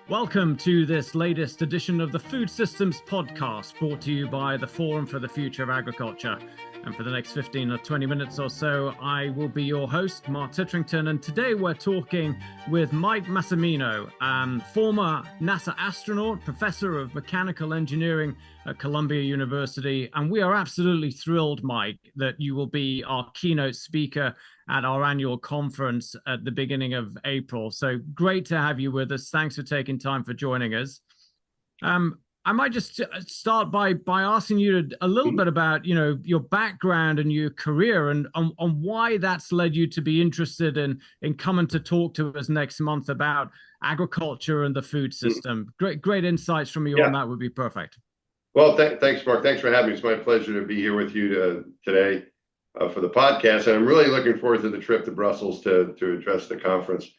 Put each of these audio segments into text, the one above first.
Welcome to this latest edition of the Food Systems Podcast, brought to you by the Forum for the Future of Agriculture. And for the next 15 or 20 minutes or so, I will be your host, Mark Titterington. And today we're talking with Mike Massimino, former NASA astronaut, professor of mechanical engineering at Columbia University. And we are absolutely thrilled, Mike, that you will be our keynote speaker at our annual conference at the beginning of April. So great to have you with us. Thanks for taking time for joining us. I might just start by asking you a little bit about, your background and your career and why that's led you to be interested in coming to talk to us next month about agriculture and the food system. Great insights from you on that would be perfect. Well, thanks, Mark. Thanks for having me. It's my pleasure to be here with you today for the podcast. And I'm really looking forward to the trip to Brussels to address the conference.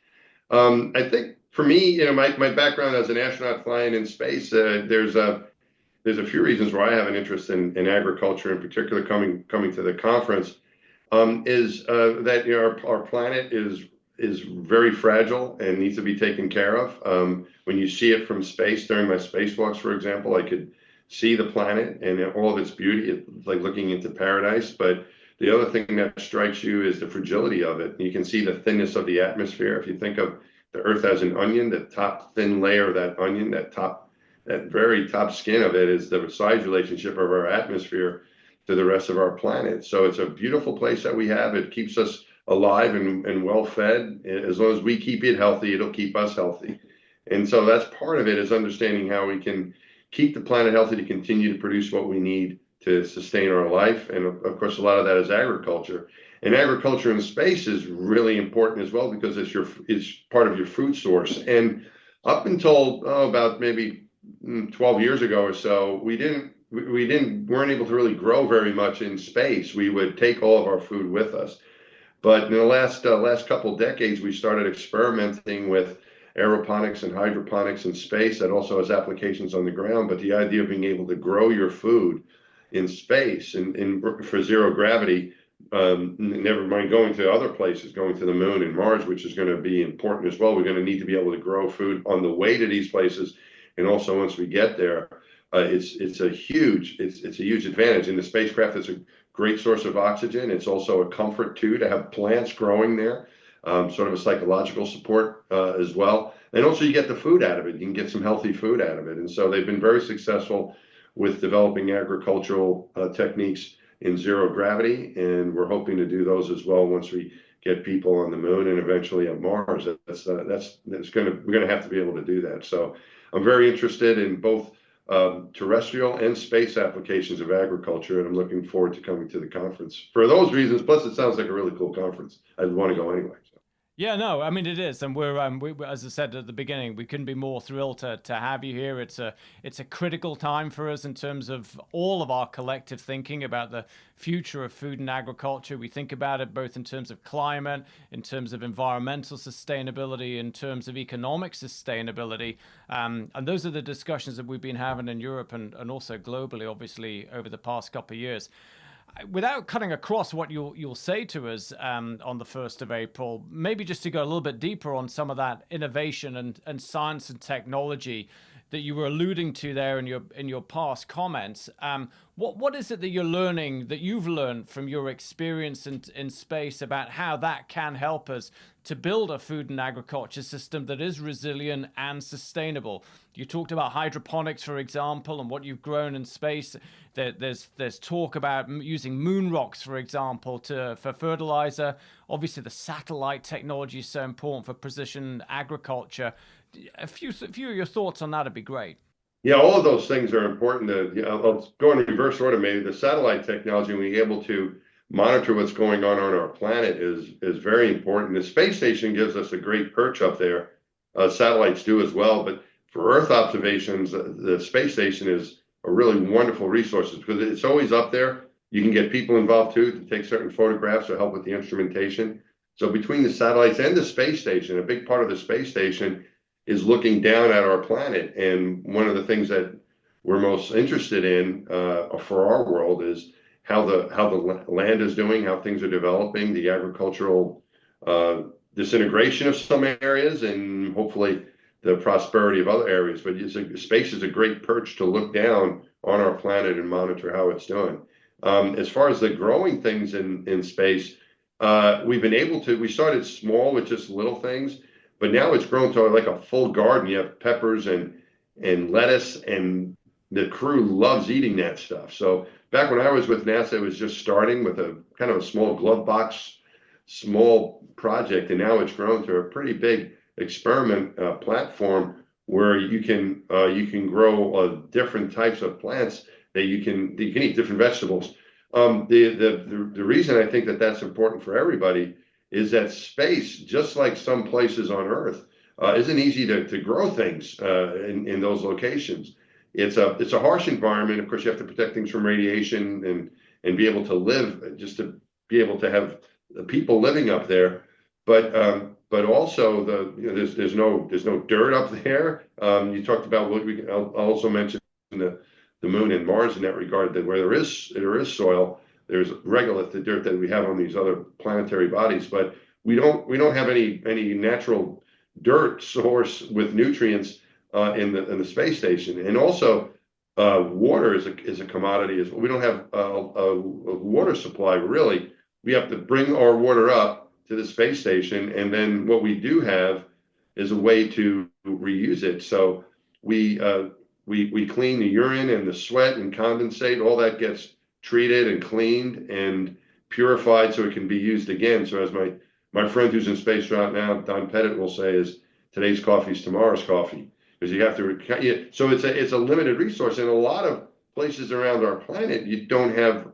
I think for me, my background as an astronaut flying in space, there's a few reasons why I have an interest in agriculture, in particular coming to the conference, is that our planet is very fragile and needs to be taken care of. When you see it from space during my spacewalks, for example, I could see the planet and all of its beauty. It's like looking into paradise. But the other thing that strikes you is the fragility of it. You can see the thinness of the atmosphere. If you think of the Earth as an onion, the top thin layer of that onion, that very top skin of it is the size relationship of our atmosphere to the rest of our planet. So it's a beautiful place that we have. It keeps us alive and well fed. As long as we keep it healthy, it'll keep us healthy. And so that's part of it, is understanding how we can keep the planet healthy to continue to produce what we need to sustain our life. And of course, a lot of that is agriculture. And agriculture in space is really important as well, because it's part of your food source. And up until about maybe 12 years ago or so, we weren't able to really grow very much in space. We would take all of our food with us. But in the last couple of decades, we started experimenting with aeroponics and hydroponics in space. That also has applications on the ground. But the idea of being able to grow your food in space and for zero gravity, never mind going to other places, going to the moon and Mars, which is going to be important as well. We're going to need to be able to grow food on the way to these places, and also once we get there. It's a huge advantage. In the spacecraft, it's a great source of oxygen. It's also a comfort too to have plants growing there, sort of a psychological support as well. And also you get the food out of it. You can get some healthy food out of it. And so they've been very successful with developing agricultural techniques in zero gravity, and we're hoping to do those as well once we get people on the moon and eventually on Mars. We're going to have to be able to do that. So I'm very interested in both terrestrial and space applications of agriculture, and I'm looking forward to coming to the conference for those reasons. Plus, it sounds like a really cool conference. I'd want to go anyway. Yeah, no, I mean it is, and we're as I said at the beginning, we couldn't be more thrilled to have you here. It's a critical time for us in terms of all of our collective thinking about the future of food and agriculture. We think about it both in terms of climate, in terms of environmental sustainability, in terms of economic sustainability, and those are the discussions that we've been having in Europe and also globally, obviously, over the past couple of years. Without cutting across what you'll say to us on the 1st of April, maybe just to go a little bit deeper on some of that innovation and science and technology that you were alluding to there in your past comments. What is it that you've learned from your experience in space about how that can help us to build a food and agriculture system that is resilient and sustainable? You talked about hydroponics, for example, and what you've grown in space. There's talk about using moon rocks, for example, for fertilizer. Obviously, the satellite technology is so important for precision agriculture. A few of your thoughts on that would be great. Yeah, all of those things are important. I'll go in reverse order. Maybe the satellite technology and being able to monitor what's going on our planet is very important. The space station gives us a great perch up there. Satellites do as well, but for Earth observations, the space station is a really wonderful resource because it's always up there. You can get people involved too to take certain photographs or help with the instrumentation. So between the satellites and the space station, a big part of the space station is looking down at our planet. And one of the things that we're most interested in for our world is how the land is doing, how things are developing, the agricultural disintegration of some areas, and hopefully the prosperity of other areas. But space is a great perch to look down on our planet and monitor how it's doing. As far as the growing things in space, we've been able to. We started small with just little things, but now it's grown to like a full garden. You have peppers and lettuce, and the crew loves eating that stuff. So back when I was with NASA, it was just starting with a kind of a small glove box, small project, and now it's grown to a pretty big experiment platform where you can grow different types of plants that you can eat, different vegetables. The reason I think that that's important for everybody is that space, just like some places on Earth, isn't easy to grow things in those locations. It's a harsh environment. Of course, you have to protect things from radiation and be able to live, just to be able to have people living up there. But also there's no dirt up there. You talked about I'll also mention the moon and Mars in that regard, that where there is soil, there's regolith, the dirt that we have on these other planetary bodies, but we don't have any natural dirt source with nutrients in the space station. And also water is a commodity as well. We don't have a water supply really. We have to bring our water up to the space station, and then what we do have is a way to reuse it. So we clean the urine and the sweat and condensate. All that gets treated and cleaned and purified so it can be used again. So as my friend who's in space right now, Don Pettit, will say, is today's coffee is tomorrow's coffee, because you have to. So it's a limited resource, and a lot of places around our planet you don't have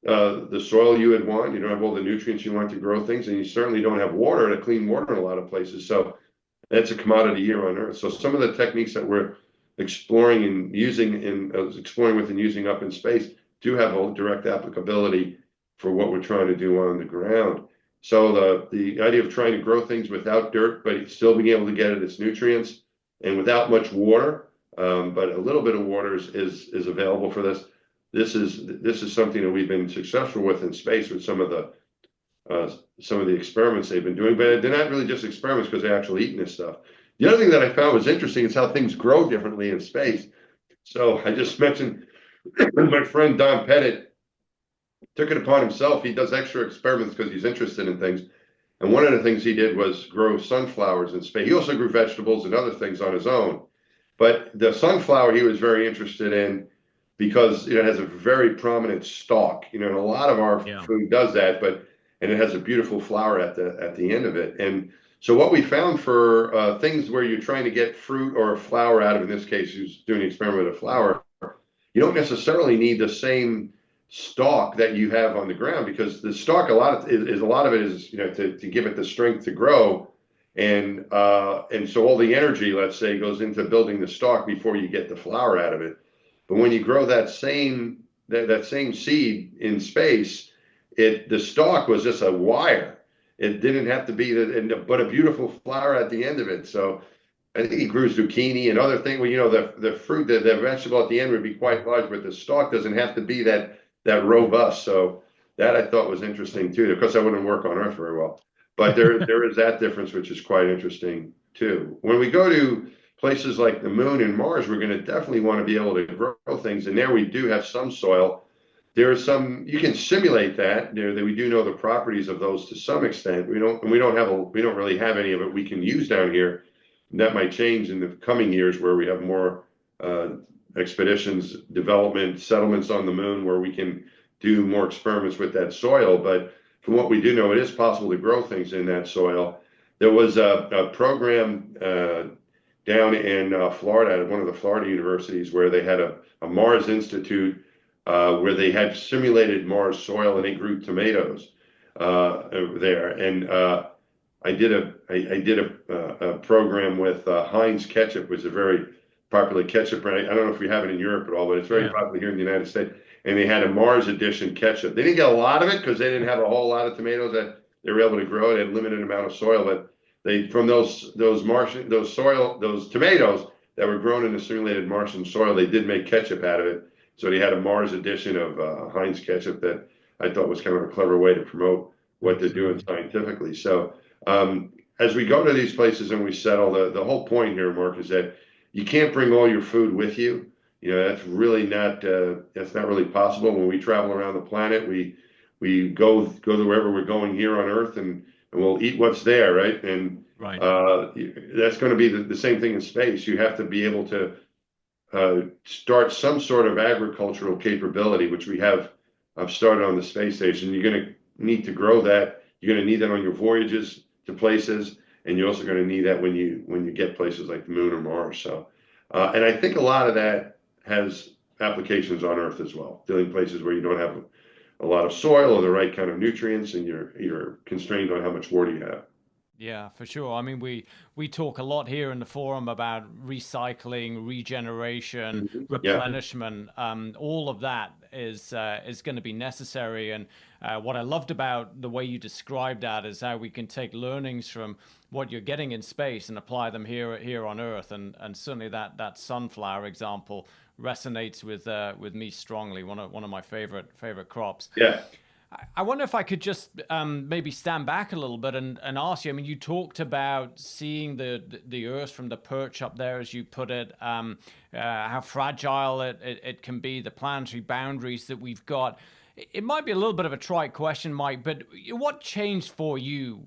the soil you would want. You don't have all the nutrients you want to grow things, and you certainly don't have water, to clean water in a lot of places. So that's a commodity here on Earth. So some of the techniques that we're exploring and exploring with and using up in space do have a direct applicability for what we're trying to do on the ground. So the idea of trying to grow things without dirt, but still being able to get at its nutrients, and without much water, but a little bit of water is available for this. This is something that we've been successful with in space with some of the experiments they've been doing, but they're not really just experiments because they're actually eating this stuff. The other thing that I found was interesting is how things grow differently in space. So I just mentioned my friend Don Pettit took it upon himself. He does extra experiments because he's interested in things. And one of the things he did was grow sunflowers in space. He also grew vegetables and other things on his own. But the sunflower he was very interested in because it has a very prominent stalk. And a lot of our food does that, and it has a beautiful flower at the end of it. And so what we found for things where you're trying to get fruit or a flower out of, in this case, who's doing an experiment with a flower, you don't necessarily need the same stalk that you have on the ground, because the stalk, a lot of it is to give it the strength to grow, and so all the energy, let's say, goes into building the stalk before you get the flower out of it. But when you grow that same seed in space, the stalk was just a wire. It didn't have to be but a beautiful flower at the end of it. So I think he grew zucchini and other things. Well, the fruit, the vegetable at the end would be quite large, but the stalk doesn't have to be that robust. So that I thought was interesting too. Of course, that wouldn't work on Earth very well, but there is that difference, which is quite interesting too. When we go to places like the moon and Mars, we're going to definitely want to be able to grow things, and there we do have some soil. There is some, you can simulate that. That we do know the properties of those to some extent. We don't really have any of it we can use down here. And that might change in the coming years, where we have more expeditions, development, settlements on the moon, where we can do more experiments with that soil. But from what we do know, it is possible to grow things in that soil. There was a program down in Florida, at one of the Florida universities, where they had a Mars Institute, where they had simulated Mars soil, and they grew tomatoes there. And I did a program with Heinz ketchup, which is a very popular ketchup brand. I don't know if we have it in Europe at all, but it's very popular here in the United States. And they had a Mars edition ketchup. They didn't get a lot of it because they didn't have a whole lot of tomatoes that they were able to grow. They had a limited amount of soil, but from those tomatoes that were grown in the simulated Martian soil, they did make ketchup out of it. So they had a Mars edition of Heinz ketchup that I thought was kind of a clever way to promote what they're doing scientifically. So as we go to these places and we settle, the whole point here, Mark, is that you can't bring all your food with you. You know, that's not really possible. When we travel around the planet, we go to wherever we're going here on Earth, and we'll eat what's there, right? And Right. that's going to be the same thing in space. You have to be able to start some sort of agricultural capability, which we have started on the space station. You're going to need to grow that. You're going to need that on your voyages to places, and you're also going to need that when you get places like the moon or Mars. So, and I think a lot of that has applications on Earth as well, dealing places where you don't have a lot of soil or the right kind of nutrients, and you're constrained on how much water you have. Yeah, for sure. I mean, we talk a lot here in the forum about recycling, regeneration, Yeah. replenishment. All of that is going to be necessary. And what I loved about the way you described that is how we can take learnings from what you're getting in space and apply them here on Earth. And certainly that sunflower example resonates with me strongly. One of my favorite crops. Yeah. I wonder if I could just maybe stand back a little bit and ask you. I mean, you talked about seeing the Earth from the perch up there, as you put it, how fragile it can be, the planetary boundaries that we've got. It might be a little bit of a trite question, Mike, but what changed for you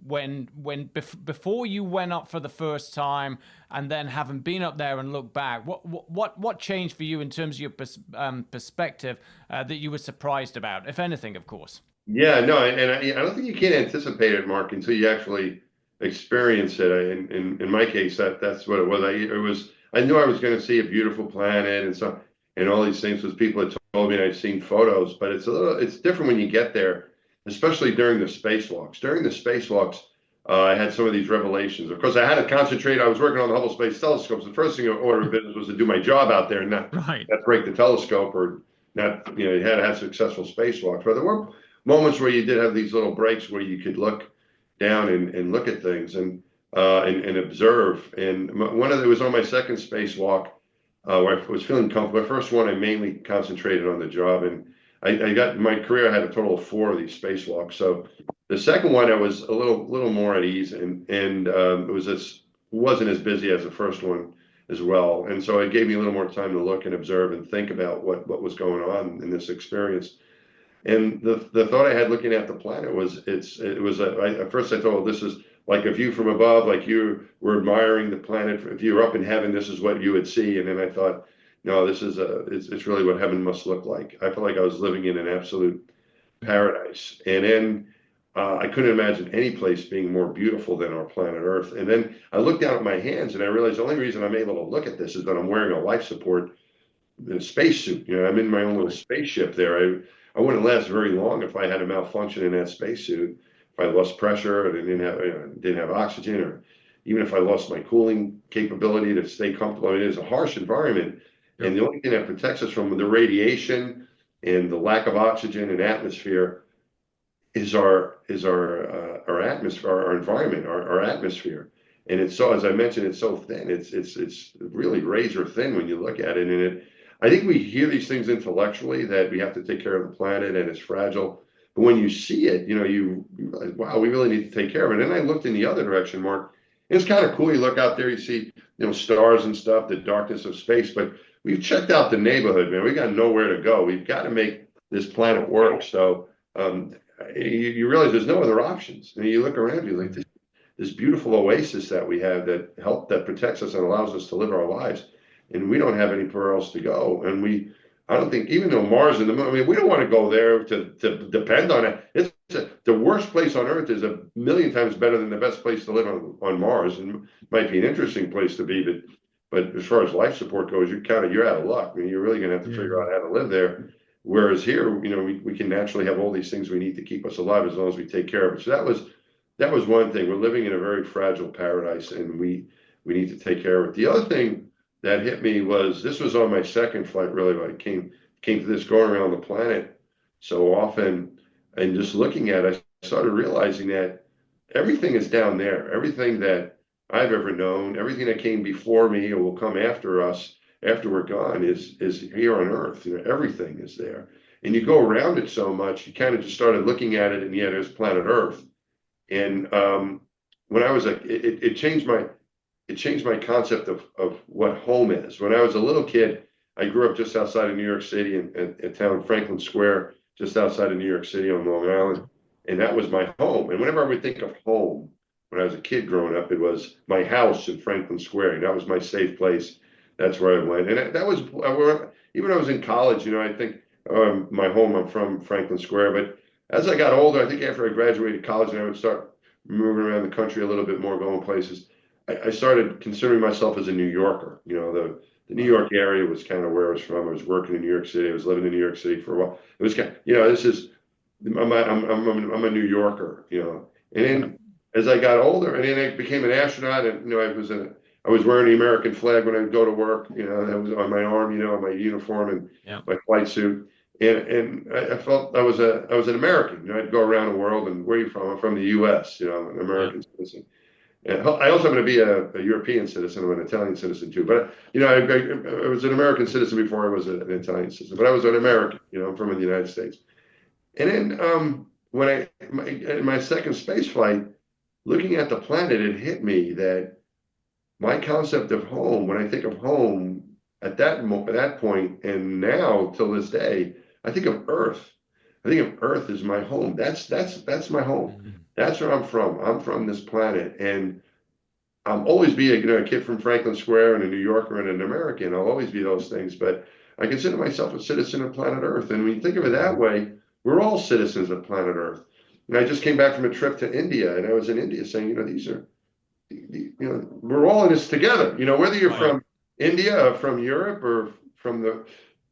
before you went up for the first time, and then having been up there and looked back? What changed for you in terms of your perspective that you were surprised about, if anything, of course? Yeah, no, and I don't think you can anticipate it, Mark, until you actually experience it. In my case, that's what it was. I knew I was going to see a beautiful planet and all these things, because people had told me, and I've seen photos, but it's different when you get there, especially during the spacewalks. During the spacewalks, I had some of these revelations. Of course, I had to concentrate. I was working on the Hubble Space Telescope. So the first thing in order of business was to do my job out there and not break the telescope, or not, you had to have successful spacewalks. But there were moments where you did have these little breaks where you could look down and look at things and observe. And it was on my second spacewalk, where I was feeling comfortable. The first one, I mainly concentrated on the job, and I got in my career, I had a total of 4 of these spacewalks. So the second one, I was a little more at ease, and wasn't as busy as the first one as well. And so it gave me a little more time to look and observe and think about what was going on in this experience. And the thought I had looking at the planet was, at first I thought, well, this is like a view from above, like you were admiring the planet. If you were up in heaven, this is what you would see. And then I thought, no, it's really what heaven must look like. I felt like I was living in an absolute paradise. And then I couldn't imagine any place being more beautiful than our planet Earth. And then I looked down at my hands and I realized the only reason I'm able to look at this is that I'm wearing a life support spacesuit. I'm in my own little spaceship there. I wouldn't last very long if I had a malfunction in that spacesuit. If I lost pressure and didn't have oxygen, or even if I lost my cooling capability to stay comfortable. I mean, it's a harsh environment, and the only thing that protects us from the radiation and the lack of oxygen and atmosphere is our atmosphere, our environment, our atmosphere. And it's so, as I mentioned, it's so thin. It's really razor thin when you look at it, and I think we hear these things intellectually, that we have to take care of the planet and it's fragile. But when you see it, you realize, wow, we really need to take care of it. And I looked in the other direction, Mark. It's kind of cool. You look out there, you see, stars and stuff, the darkness of space. But we've checked out the neighborhood, man. We got nowhere to go. We've got to make this planet work. So you realize there's no other options. And you look around, you like this beautiful oasis that we have that protects us and allows us to live our lives. And we don't have anywhere else to go. And I don't think, even though Mars and the moon, I mean, we don't want to go there to depend on it. The worst place on Earth is 1,000,000 times better than the best place to live on Mars. And it might be an interesting place to be, but as far as life support goes, you're out of luck. I mean, you're really going to have to figure out how to live there. Whereas here, we can naturally have all these things we need to keep us alive as long as we take care of it. So that was one thing. We're living in a very fragile paradise, and we need to take care of it. The other thing that hit me was, this was on my second flight, really, when I came to this, going around the planet so often and just looking at it, I started realizing that everything is down there. Everything that I've ever known, everything that came before me or will come after us after we're gone is here on Earth. Everything is there. And you go around it so much, you kind of just started looking at it, and there's planet Earth. And when I was it changed my concept of what home is. When I was a little kid, I grew up just outside of New York City in a town, Franklin Square, just outside of New York City on Long Island. And that was my home. And whenever I would think of home, when I was a kid growing up, it was my house in Franklin Square. And that was my safe place. That's where I went. And that was, even when I was in college, I think my home, I'm from Franklin Square. But as I got older, I think after I graduated college and I would start moving around the country a little bit more, going places, I started considering myself as a New Yorker. The New York area was kind of where I was from. I was working in New York City. I was living in New York City for a while. It was kind of, this is, I'm a New Yorker, And then as I got older, and then I became an astronaut, and I was wearing the American flag when I would go to work. That was on my arm, on my uniform and my flight suit. And I felt I was an American. I'd go around the world, and where are you from? I'm from the U.S. I'm an American citizen. And I also happen to be a European citizen. I'm an Italian citizen too. But I was an American citizen before I was an Italian citizen. But I was an American. I'm from the United States. And then when in my second space flight, looking at the planet, it hit me that my concept of home, when I think of home at that point, and now till this day, I think of Earth. I think of Earth as my home. That's my home. Mm-hmm. That's where I'm from. I'm from this planet, and I'll always be a kid from Franklin Square and a New Yorker and an American. I'll always be those things, but I consider myself a citizen of planet Earth. And when you think of it that way, we're all citizens of planet Earth. And I just came back from a trip to India, and I was in India saying, we're all in this together. Whether you're from India, from Europe, or from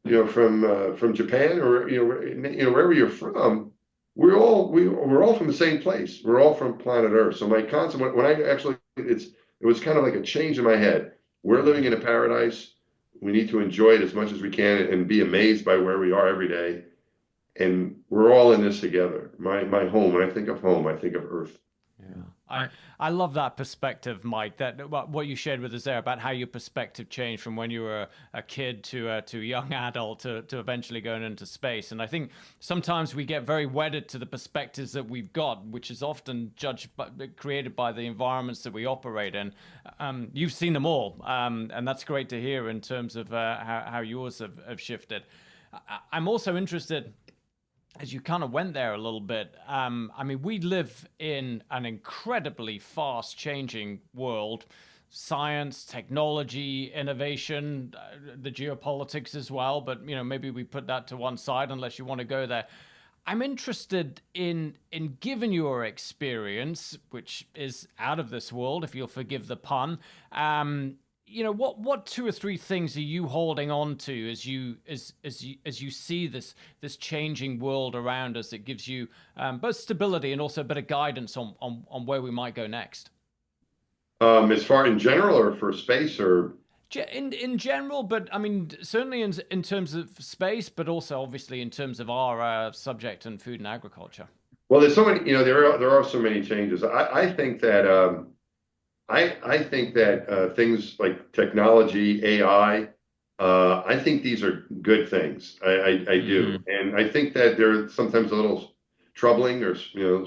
from Japan, or wherever you're from, we're all from the same place. We're all from planet Earth. So my concept, when I actually, it was kind of like a change in my head. We're living in a paradise. We need to enjoy it as much as we can and be amazed by where we are every day. And we're all in this together. My home. When I think of home, I think of Earth. Yeah. I love that perspective, Mike, that what you shared with us there about how your perspective changed from when you were a kid to a young adult to eventually going into space. And I think sometimes we get very wedded to the perspectives that we've got, which is often created by the environments that we operate in. You've seen them all, and that's great to hear in terms of how yours have shifted. I'm also interested, as you kind of went there a little bit, we live in an incredibly fast changing world. Science, technology, innovation, the geopolitics as well. But, maybe we put that to one side unless you want to go there. I'm interested in given your experience, which is out of this world, if you'll forgive the pun, what 2 or 3 things are you holding on to as you see this changing world around us that gives you both stability and also a bit of guidance on where we might go next? As far in general, or for space, or in general, but certainly in terms of space, but also obviously in terms of our subject and food and agriculture. Well, there's so many. There are so many changes. I think that. I think that things like technology, AI, I think these are good things. I do. And I think that they're sometimes a little troubling or,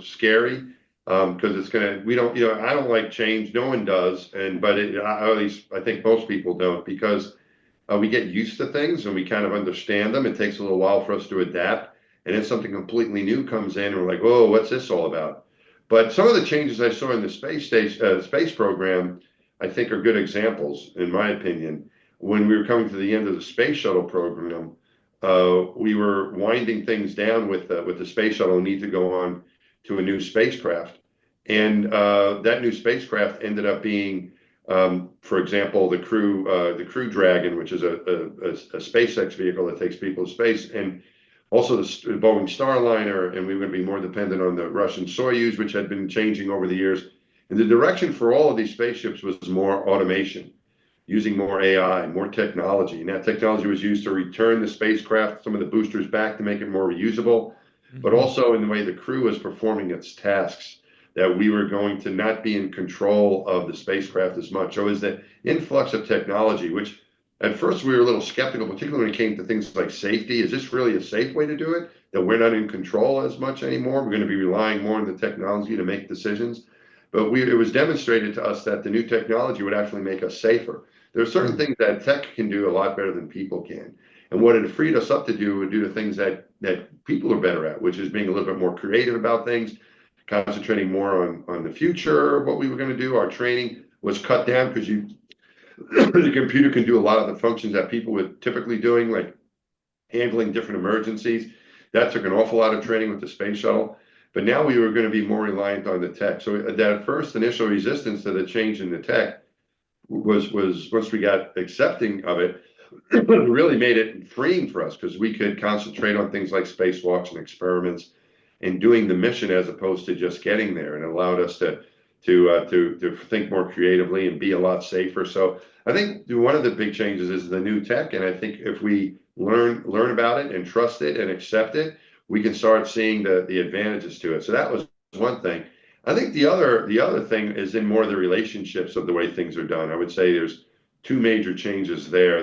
scary, because it's I don't like change. No one does. But at least I think most people don't, because we get used to things and we kind of understand them. It takes a little while for us to adapt. And then something completely new comes in and we're like, oh, what's this all about? But some of the changes I saw in the space program, I think, are good examples, in my opinion. When we were coming to the end of the space shuttle program, we were winding things down with the space shuttle and need to go on to a new spacecraft. And that new spacecraft ended up being, for example, the Crew Dragon, which is a SpaceX vehicle that takes people to space, and also the Boeing Starliner, and we were going to be more dependent on the Russian Soyuz, which had been changing over the years. And the direction for all of these spaceships was more automation, using more AI, more technology. And that technology was used to return the spacecraft, some of the boosters back to make it more reusable, but also in the way the crew was performing its tasks, that we were going to not be in control of the spacecraft as much. So it was the influx of technology, which at first we were a little skeptical, particularly when it came to things like safety. Is this really a safe way to do it? That we're not in control as much anymore? We're going to be relying more on the technology to make decisions. but it was demonstrated to us that the new technology would actually make us safer. There are certain things that tech can do a lot better than people can. And what it freed us up to do would do the things that people are better at, which is being a little bit more creative about things, concentrating more on the future of what we were going to do. Our training was cut down because the computer can do a lot of the functions that people were typically doing, like handling different emergencies. That took an awful lot of training with the space shuttle. But now we were going to be more reliant on the tech. So that first initial resistance to the change in the tech was once we got accepting of it, really made it freeing for us because we could concentrate on things like spacewalks and experiments and doing the mission as opposed to just getting there, and it allowed us to think more creatively and be a lot safer. So I think one of the big changes is the new tech, and I think if we learn about it and trust it and accept it, we can start seeing the advantages to it. So that was one thing. I think the other thing is in more of the relationships of the way things are done. I would say there's two major changes there.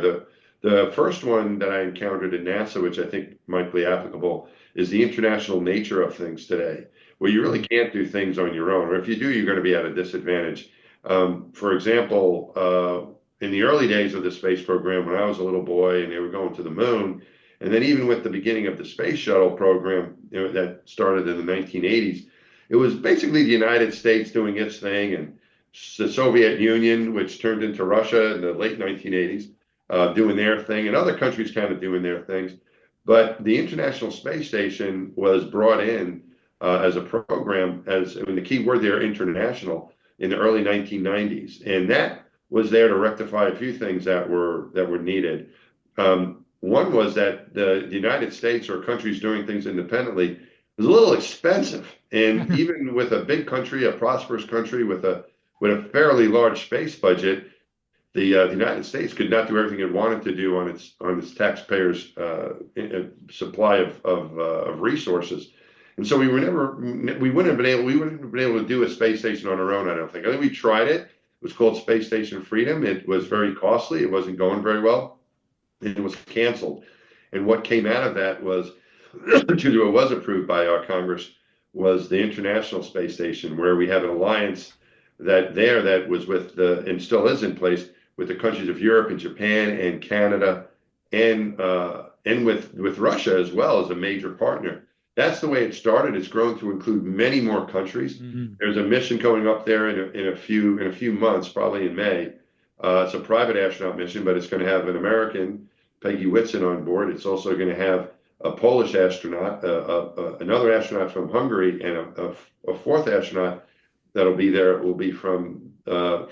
The first one that I encountered at NASA, which I think might be applicable, is the international nature of things today, where you really can't do things on your own, or if you do, you're going to be at a disadvantage. For example, in the early days of the space program, when I was a little boy and they were going to the moon, and then even with the beginning of the space shuttle program, that started in the 1980s, it was basically the United States doing its thing and the Soviet Union, which turned into Russia in the late 1980s, doing their thing, and other countries kind of doing their things. But the International Space Station was brought in as a program, the key word there, international, in the early 1990s, and that was there to rectify a few things that were needed. One was that the United States or countries doing things independently was a little expensive, and even with a big country, a prosperous country with a fairly large space budget, the United States could not do everything it wanted to do on its taxpayers' supply of resources, and so we wouldn't have been able to do a space station on our own. I don't think. I think we tried it. It was called Space Station Freedom. It was very costly. It wasn't going very well. It was canceled. And what came out of that was, it was approved by our Congress, was the International Space Station, where we have an alliance that was with and still is in place with the countries of Europe and Japan and Canada and with Russia as well as a major partner. That's the way it started. It's grown to include many more countries. Mm-hmm. There's a mission going up there in a few months, probably in May. It's a private astronaut mission, but it's going to have an American, Peggy Whitson, on board. It's also going to have a Polish astronaut, another astronaut from Hungary, and a fourth astronaut that'll be there. Will be from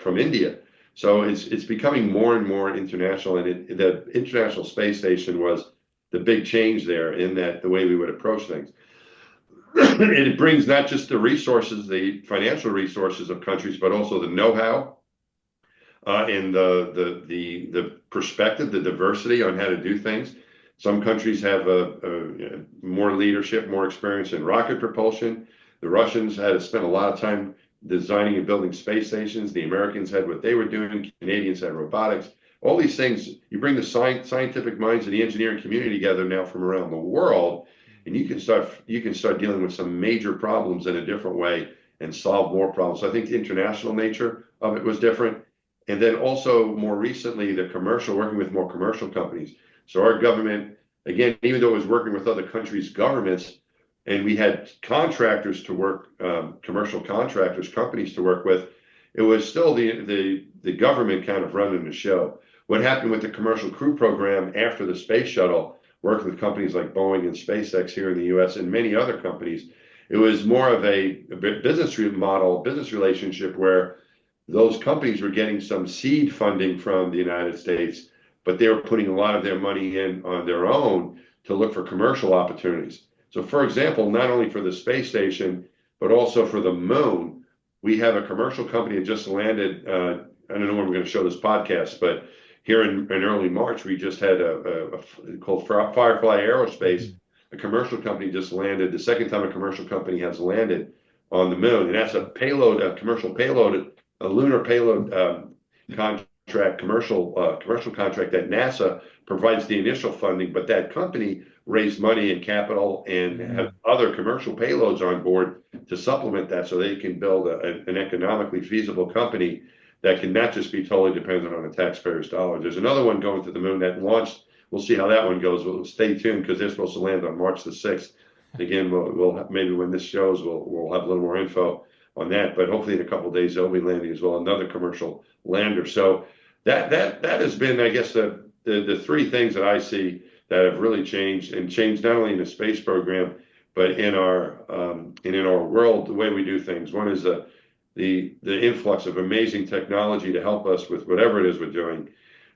India. So it's becoming more and more international, and the International Space Station was the big change there in that the way we would approach things. It brings not just the resources, the financial resources of countries, but also the know-how and the perspective, the diversity on how to do things. Some countries have more leadership, more experience in rocket propulsion. The Russians had to spend a lot of time designing and building space stations. The Americans had what they were doing. Canadians had robotics. All these things, you bring the scientific minds of the engineering community together now from around the world, and you can start dealing with some major problems in a different way and solve more problems. So I think the international nature of it was different. And then also more recently, working with more commercial companies. So our government, again, even though it was working with other countries' governments, and we had contractors to work, commercial contractors, companies to work with, it was still the government kind of running the show. What happened with the commercial crew program after the space shuttle, working with companies like Boeing and SpaceX here in the US and many other companies, it was more of a business model, business relationship where those companies were getting some seed funding from the United States, but they were putting a lot of their money in on their own to look for commercial opportunities. So for example, not only for the space station, but also for the moon, we have a commercial company that just landed, I don't know when we're going to show this podcast, but here in early March, we just had called Firefly Aerospace, a commercial company just landed, the second time a commercial company has landed on the moon. And that's a commercial payload, a lunar payload contract, commercial contract that NASA provides the initial funding, but that company raise money and capital and have other commercial payloads on board to supplement that so they can build an economically feasible company that can not just be totally dependent on the taxpayers' dollars. There's another one going to the moon that launched. We'll see how that one goes. We'll stay tuned because they're supposed to land on March the 6th. Again, we'll maybe when this shows, we'll have a little more info on that. But hopefully in a couple of days they'll be landing as well, another commercial lander. So that has been, I guess, the three things that I see that have really changed not only in the space program, but in our world, the way we do things. One is the influx of amazing technology to help us with whatever it is we're doing.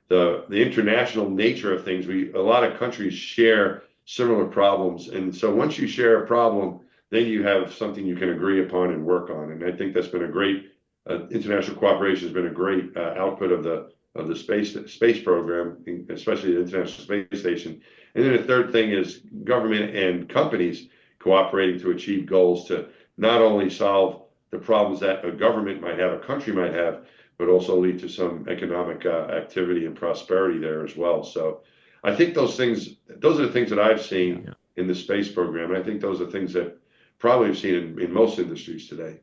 The international nature of things. A lot of countries share similar problems, and so once you share a problem, then you have something you can agree upon and work on. And I think that's been a great international cooperation has been a great output of the space program, especially the International Space Station. And then the third thing is government and companies cooperating to achieve goals to not only solve the problems that a government might have, a country might have, but also lead to some economic activity and prosperity there as well. So I think those are the things that I've seen in the space program. And I think those are things that probably have seen in most industries today.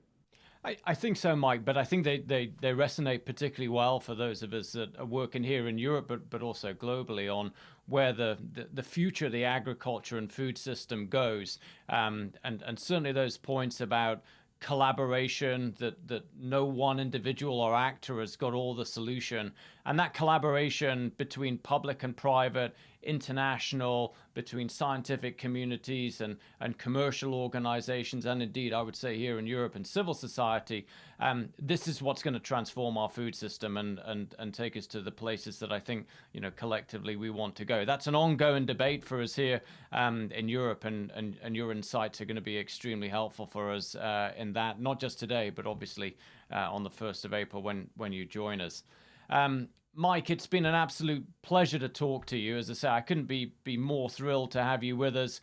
I think so, Mike, but I think they resonate particularly well for those of us that are working here in Europe, but also globally on where the future of the agriculture and food system goes. And certainly those points about collaboration, that no one individual or actor has got all the solution, and that collaboration between public and private, international, between scientific communities and commercial organizations, and indeed I would say here in Europe and civil society, this is what's going to transform our food system and take us to the places that I think collectively we want to go. That's an ongoing debate for us here in Europe, and your insights are going to be extremely helpful for us in that, not just today, but obviously on the 1st of April when you join us. Mike, it's been an absolute pleasure to talk to you. As I say, I couldn't be more thrilled to have you with us.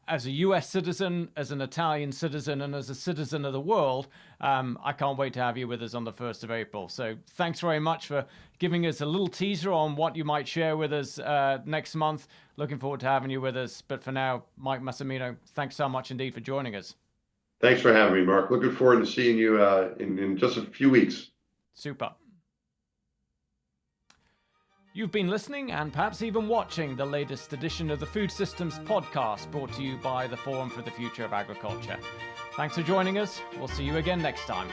As a US citizen, as an Italian citizen, and as a citizen of the world, I can't wait to have you with us on the 1st of April. So thanks very much for giving us a little teaser on what you might share with us next month. Looking forward to having you with us. But for now, Mike Massimino, thanks so much indeed for joining us. Thanks for having me, Mark. Looking forward to seeing you in just a few weeks. Super. You've been listening and perhaps even watching the latest edition of the Food Systems Podcast, brought to you by the Forum for the Future of Agriculture. Thanks for joining us. We'll see you again next time.